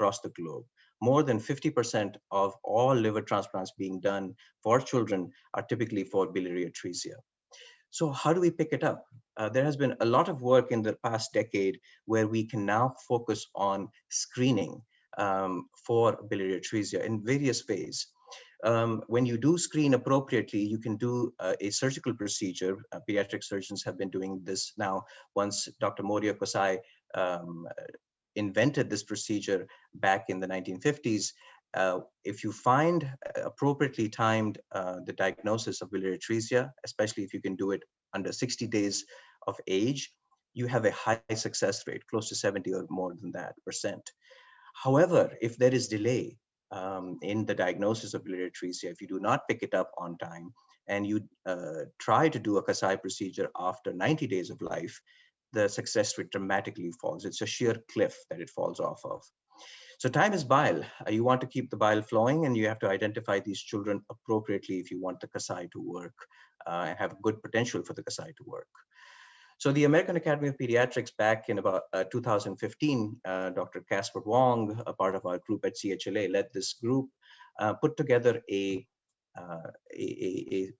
across the globe. More than 50% of all liver transplants being done for children are typically for biliary atresia. So how do we pick it up? There has been a lot of work in the past decade where we can now focus on screening for biliary atresia in various ways. When you do screen appropriately, you can do a surgical procedure. Pediatric surgeons have been doing this now. Once Dr. Moria Kosai um, invented this procedure back in the 1950s, if you find appropriately timed the diagnosis of biliary atresia, especially if you can do it under 60 days of age, you have a high success rate, close to 70 or more than that percent. However, if there is delay in the diagnosis of biliary atresia, if you do not pick it up on time and you try to do a Kasai procedure after 90 days of life, the success rate dramatically falls. It's a sheer cliff that it falls off of. So time is bile. You want to keep the bile flowing, and you have to identify these children appropriately if you want the Kasai to work and have good potential for the Kasai to work. So the American Academy of Pediatrics back in about 2015, Dr. Casper Wong, a part of our group at CHLA, led this group, put together a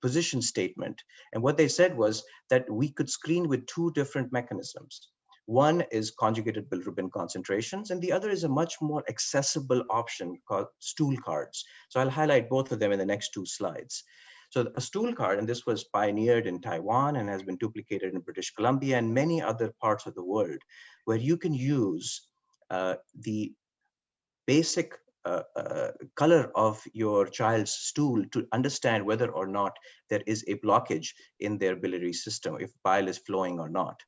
position statement. And what they said was that we could screen with two different mechanisms. One is conjugated bilirubin concentrations, and the other is a much more accessible option called stool cards. So I'll highlight both of them in the next two slides. So a stool card, and this was pioneered in Taiwan and has been duplicated in British Columbia and many other parts of the world, where you can use the basic color of your child's stool to understand whether or not there is a blockage in their biliary system, if bile is flowing or not.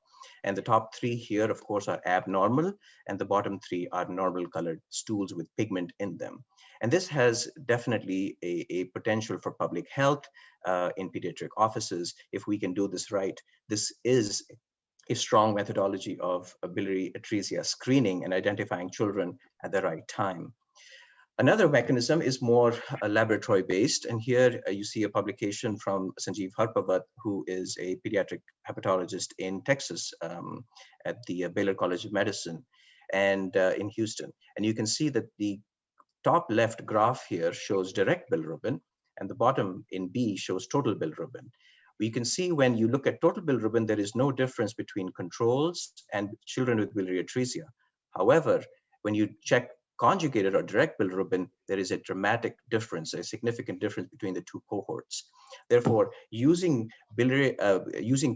And the top three here, of course, are abnormal, and the bottom three are normal colored stools with pigment in them. And this has definitely a potential for public health in pediatric offices. If we can do this right, this is a strong methodology of biliary atresia screening and identifying children at the right time. Another mechanism is more laboratory based. And here you see a publication from Sanjeev Harpavat, who is a pediatric hepatologist in Texas at the Baylor College of Medicine and in Houston. And you can see that the top left graph here shows direct bilirubin, and the bottom in B shows total bilirubin. We can see when you look at total bilirubin, there is no difference between controls and children with biliary atresia. However, when you check conjugated or direct bilirubin, there is a dramatic difference, a significant difference between the two cohorts. Therefore, using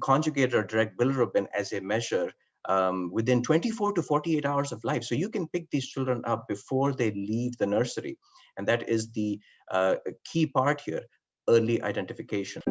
conjugated or direct bilirubin as a measure within 24 to 48 hours of life. So you can pick these children up before they leave the nursery. And that is the key part here, early identification.